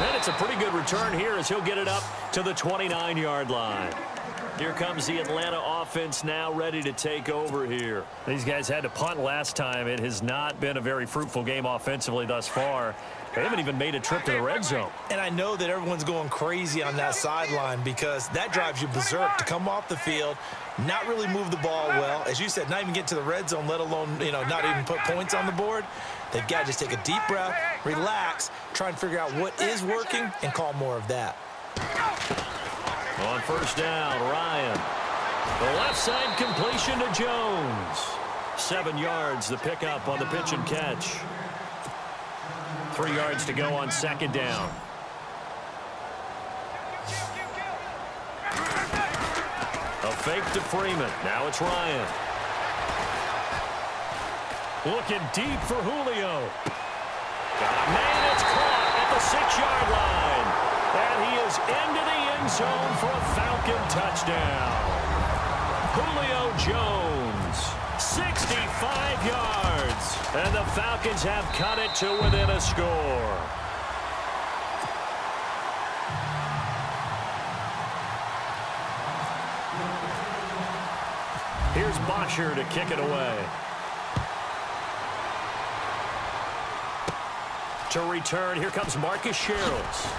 And it's a pretty good return here as he'll get it up to the 29-yard line. Here comes the Atlanta offense now ready to take over here. These guys had to punt last time. It has not been a very fruitful game offensively thus far. They haven't even made a trip to the red zone. And I know that everyone's going crazy on that sideline because that drives you berserk to come off the field, not really move the ball well. As you said, not even get to the red zone, let alone, not even put points on the board. They've got to just take a deep breath, relax, try and figure out what is working, and call more of that. On first down, Ryan. The left side completion to Jones. 7 yards, the pickup on the pitch and catch. 3 yards to go on second down. A fake to Freeman. Now it's Ryan. Looking deep for Julio. Got a man, it's caught at the 6-yard line. And he is into the end zone for a Falcon touchdown. Julio Jones, 65 yards. And the Falcons have cut it to within a score. Here's Bosher to kick it away. To return, here comes Marcus Sherrills.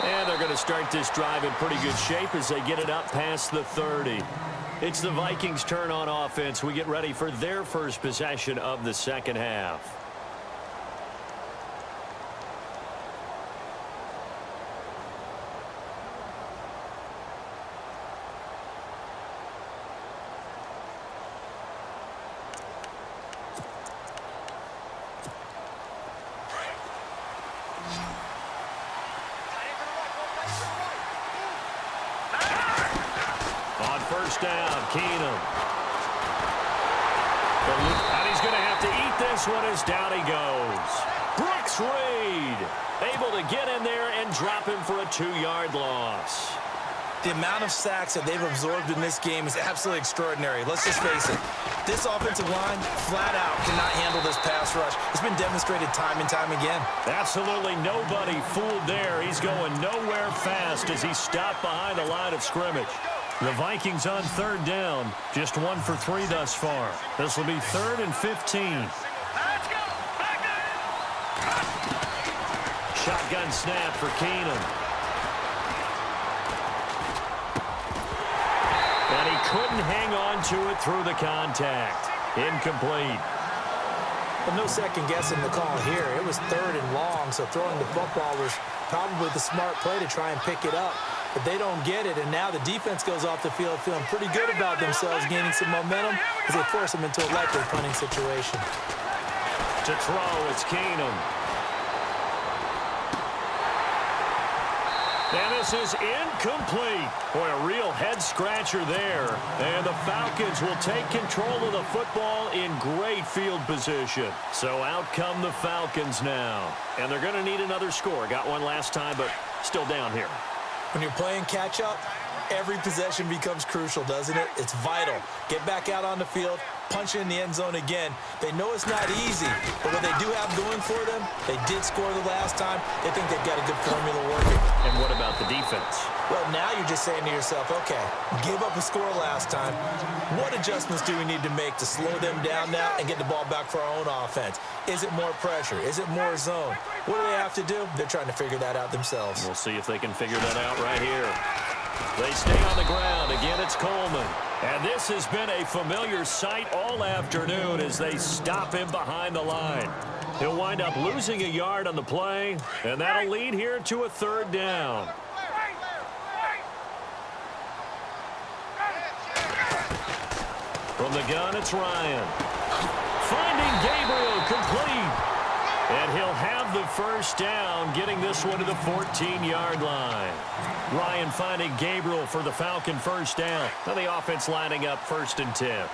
And they're going to start this drive in pretty good shape as they get it up past the 30. It's the Vikings' turn on offense. We get ready for their first possession of the second half. First down, Keenum. And he's going to have to eat this one as down he goes. Brooks Reed able to get in there and drop him for a 2-yard loss. The amount of sacks that they've absorbed in this game is absolutely extraordinary. Let's just face it. This offensive line, flat out, cannot handle this pass rush. It's been demonstrated time and time again. Absolutely nobody fooled there. He's going nowhere fast as he stopped behind the line of scrimmage. The Vikings on third down, just 1 for 3 thus far. This will be 3rd and 15. Shotgun snap for Keenum. And he couldn't hang on to it through the contact. Incomplete. Well, no second guessing the call here. It was 3rd and long, so throwing the football was probably the smart play to try and pick it up. But they don't get it, and now the defense goes off the field feeling pretty good about themselves, gaining some momentum as they force them into a likely punting situation. To throw, it's Keenum. And this is incomplete. Boy, a real head-scratcher there. And the Falcons will take control of the football in great field position. So out come the Falcons now. And they're going to need another score. Got one last time, but still down here. When you're playing catch-up, every possession becomes crucial, doesn't it? It's vital. Get back out on the field, punch it in the end zone again. They know it's not easy, but what they do have going for them, they did score the last time. They think they've got a good formula working. And what about the defense? Well, now you're just saying to yourself, okay, gave up a score last time. What adjustments do we need to make to slow them down now and get the ball back for our own offense? Is it more pressure? Is it more zone? What do they have to do? They're trying to figure that out themselves. We'll see if they can figure that out right here. They stay on the ground. Again, it's Coleman. And this has been a familiar sight all afternoon as they stop him behind the line. He'll wind up losing a yard on the play, and that'll lead here to a 3rd down. From the gun, it's Ryan. Finding Gabriel complete. And he'll have the first down, getting this one to the 14-yard line. Ryan finding Gabriel for the Falcon first down. Now the offense lining up 1st and 10.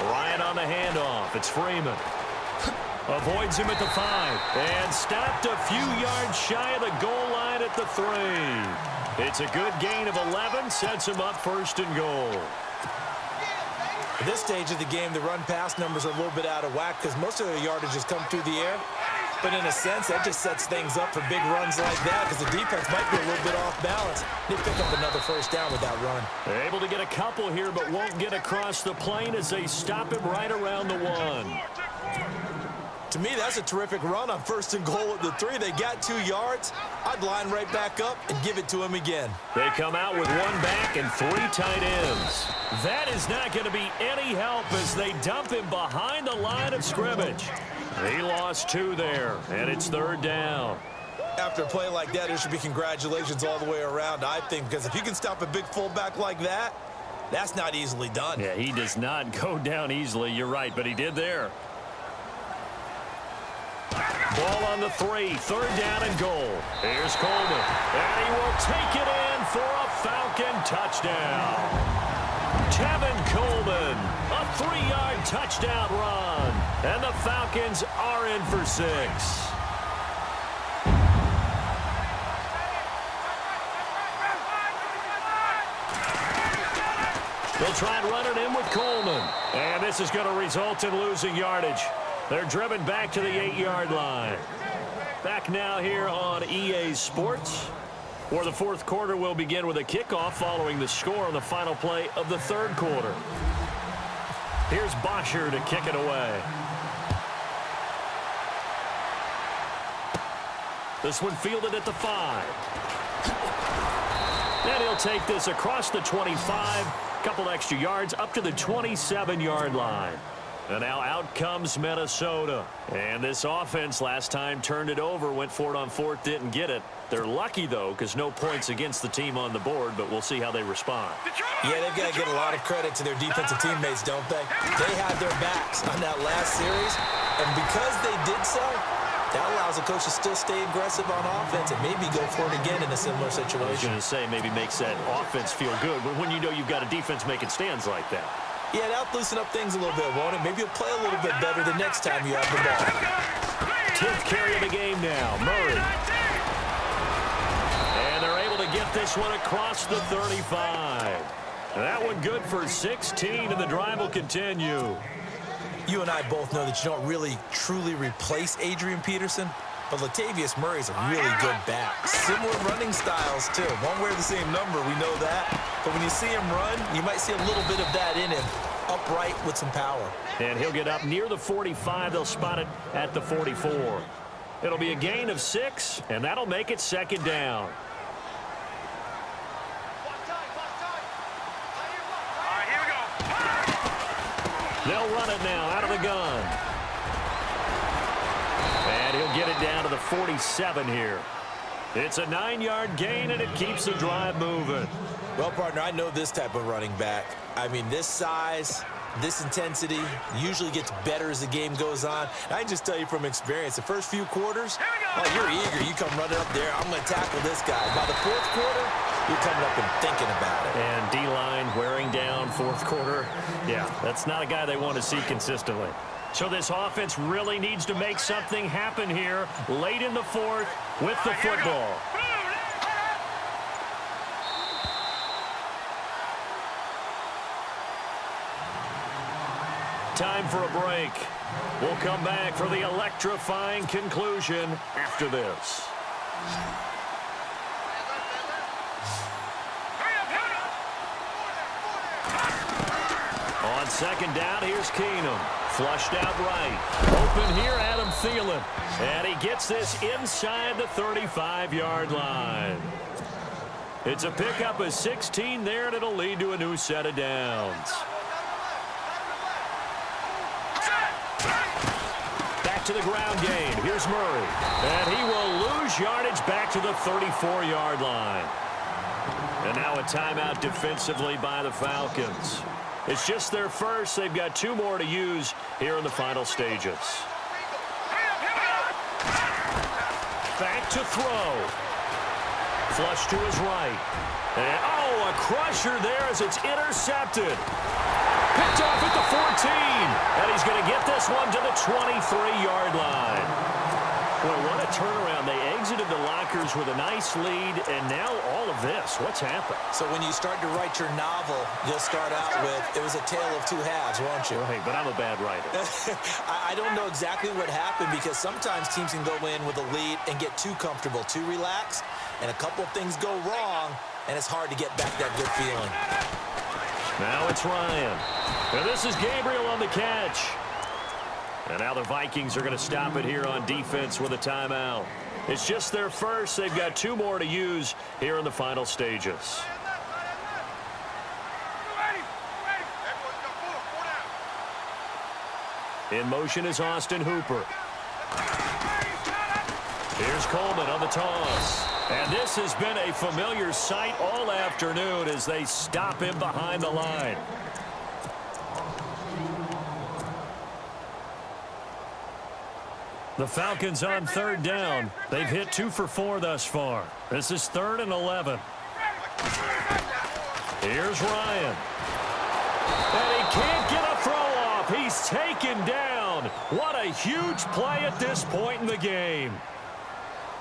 Ryan on the handoff. It's Freeman. Avoids him at the 5. And stopped a few yards shy of the goal line at the 3. It's a good gain of 11. Sets him up 1st and goal. At this stage of the game, the run-pass numbers are a little bit out of whack because most of their yardage has come through the air. But in a sense, that just sets things up for big runs like that because the defense might be a little bit off balance. They pick up another first down with that run. They're able to get a couple here, but won't get across the plane as they stop him right around the 1. To me, that's a terrific run on 1st and goal at the 3. They got 2 yards. I'd line right back up and give it to him again. They come out with 1 back and 3 tight ends. That is not going to be any help as they dump him behind the line of scrimmage. He lost 2 there, and it's 3rd down. After a play like that, there should be congratulations all the way around, I think, because if you can stop a big fullback like that, that's not easily done. Yeah, he does not go down easily. You're right, but he did there. Ball on the 3, 3rd down and goal. Here's Coleman, and he will take it in for a Falcon touchdown. Tevin Coleman, a 3-yard touchdown run, and the Falcons are in for 6. They'll try and run it in with Coleman, and this is going to result in losing yardage. They're driven back to the 8-yard line. Back now here on EA Sports, where the 4th quarter will begin with a kickoff following the score on the final play of the 3rd quarter. Here's Bosher to kick it away. This one fielded at the 5. And he'll take this across the 25, couple extra yards up to the 27-yard line. And now out comes Minnesota. And this offense last time turned it over, went for it on 4th, didn't get it. They're lucky, though, because no points against the team on the board, but we'll see how they respond. Yeah, they've got to get a lot of credit to their defensive teammates, don't they? They had their backs on that last series, and because they did so, that allows the coach to still stay aggressive on offense and maybe go for it again in a similar situation. I was going to say maybe makes that offense feel good when you know you've got a defense making stands like that. Yeah, that'll loosen up things a little bit, won't it? Maybe you'll play a little bit better the next time you have the ball. 10th carry of the game now, Murray. And they're able to get this one across the 35. That one good for 16, and the drive will continue. You and I both know that you don't really truly replace Adrian Peterson, but Latavius Murray's a really good back. Similar running styles, too. Won't wear the same number, we know that. But when you see him run, you might see a little bit of that in him, upright with some power. And he'll get up near the 45. They'll spot it at the 44. It'll be a gain of 6, and that'll make it 2nd down. They'll run it now out of the gun. And he'll get it down to the 47 here. It's a 9-yard gain, and it keeps the drive moving. Well, partner, I know this type of running back. I mean, this size, this intensity usually gets better as the game goes on. And I can just tell you from experience, the first few quarters, oh, you're eager. You come running up there, I'm going to tackle this guy. By the 4th quarter, you're coming up and thinking about it. And D-line wearing down 4th quarter. Yeah, that's not a guy they want to see consistently. So this offense really needs to make something happen here late in the 4th with the football. Time for a break. We'll come back for the electrifying conclusion after this. On 2nd down, here's Keenum. Flushed out right. Open here, Adam Thielen. And he gets this inside the 35-yard line. It's a pickup of 16 there, and it'll lead to a new set of downs. Back to the ground game. Here's Murray. And he will lose yardage back to the 34-yard line. And now a timeout defensively by the Falcons. It's just their first. They've got 2 more to use here in the final stages. Back to throw. Flush to his right. And, oh, a crusher there as it's intercepted. Picked off at the 14. And he's going to get this one to the 23-yard line. Boy, what a turnaround. They exited the lockers with a nice lead, and now all of this. What's happened? So when you start to write your novel, you'll start out with, it was a tale of two halves, won't you? Right, but I'm a bad writer. I don't know exactly what happened because sometimes teams can go in with a lead and get too comfortable, too relaxed, and a couple of things go wrong, and it's hard to get back that good feeling. Now it's Ryan. And this is Gabriel on the catch. And now the Vikings are going to stop it here on defense with a timeout. It's just their first. They've got 2 more to use here in the final stages. In motion is Austin Hooper. Here's Coleman on the toss. And this has been a familiar sight all afternoon as they stop him behind the line. The Falcons on 3rd down. They've hit 2 for 4 thus far. This is 3rd and 11. Here's Ryan. And he can't get a throw off. He's taken down. What a huge play at this point in the game.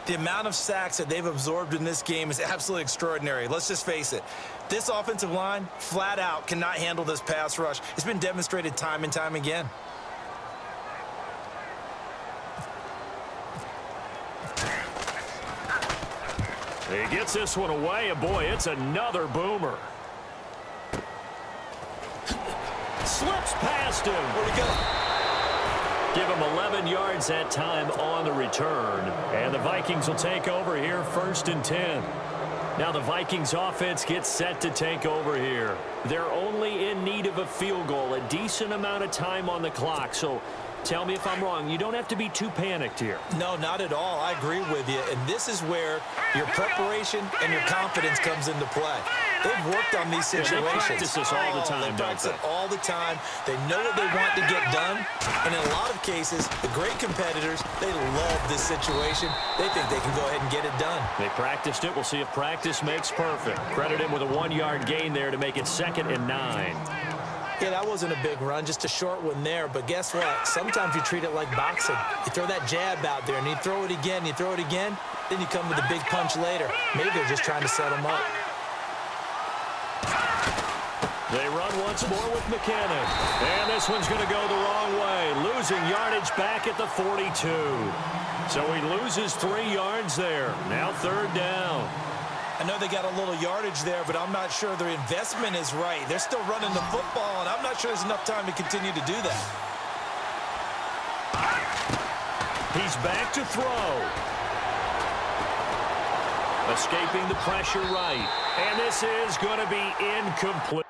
The amount of sacks that they've absorbed in this game is absolutely extraordinary. Let's just face it. This offensive line, flat out, cannot handle this pass rush. It's been demonstrated time and time again. He gets this one away, and boy, it's another boomer. Slips past him. Where'd he go? Give him 11 yards that time on the return. And the Vikings will take over here 1st and 10. Now the Vikings offense gets set to take over here. They're only in need of a field goal, a decent amount of time on the clock. So tell me if I'm wrong. You don't have to be too panicked here. No, not at all. I agree with you. And this is where your preparation and your confidence comes into play. They've worked on these situations. They practice this all the time, they practice it all the time. They know what they want to get done. And in a lot of cases, the great competitors, they love this situation. They think they can go ahead and get it done. They practiced it. We'll see if practice makes perfect. Credit him with a 1-yard gain there to make it 2nd and 9. Yeah, that wasn't a big run, just a short one there. But guess what? Sometimes you treat it like boxing. You throw that jab out there, and you throw it again, you throw it again, then you come with a big punch later. Maybe they're just trying to set them up. They run once more with McKinnon. And this one's going to go the wrong way. Losing yardage back at the 42. So he loses 3 yards there. Now 3rd down. I know they got a little yardage there, but I'm not sure their investment is right. They're still running the football, and I'm not sure there's enough time to continue to do that. He's back to throw. Escaping the pressure right. And this is going to be incomplete.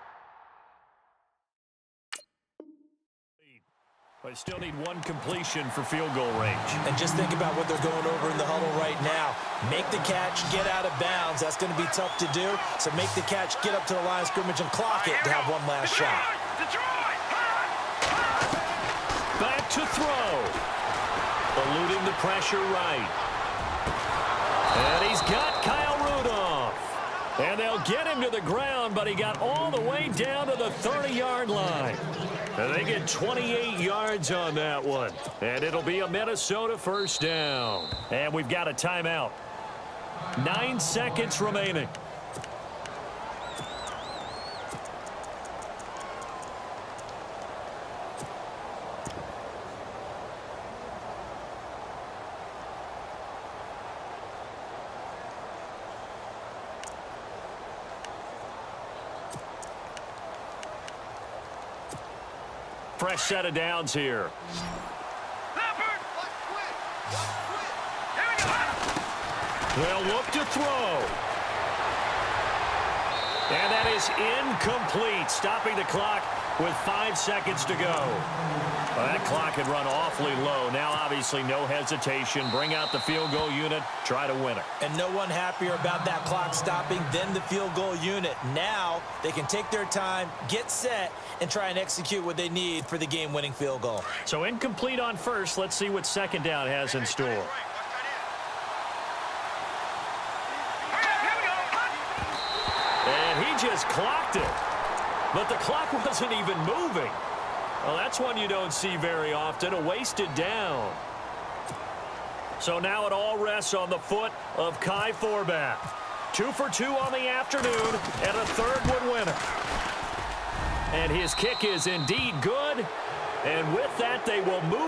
They still need 1 completion for field goal range. And just think about what they're going over in the huddle right now. Make the catch, get out of bounds. That's going to be tough to do. So make the catch, get up to the line of scrimmage, and clock it to have one last shot. Back to throw. Eluding the pressure right. And he's got Kyle Rudolph. And they'll get him to the ground, but he got all the way down to the 30-yard line. And they get 28 yards on that one. And it'll be a Minnesota 1st down. And we've got a timeout. 9 seconds remaining. Fresh set of downs here. They'll look to throw. And that is incomplete, stopping the clock with 5 seconds to go. Well, that clock had run awfully low. Now, obviously, no hesitation. Bring out the field goal unit, try to win it. And no one happier about that clock stopping than the field goal unit. Now they can take their time, get set, and try and execute what they need for the game-winning field goal. So incomplete on first. Let's see what 2nd down has in store. And he just clocked it. But the clock wasn't even moving. Well, that's one you don't see very often, a wasted down. So now it all rests on the foot of Kai Forbath. 2 for 2 on the afternoon and a third-one winner. And his kick is indeed good. And with that, they will move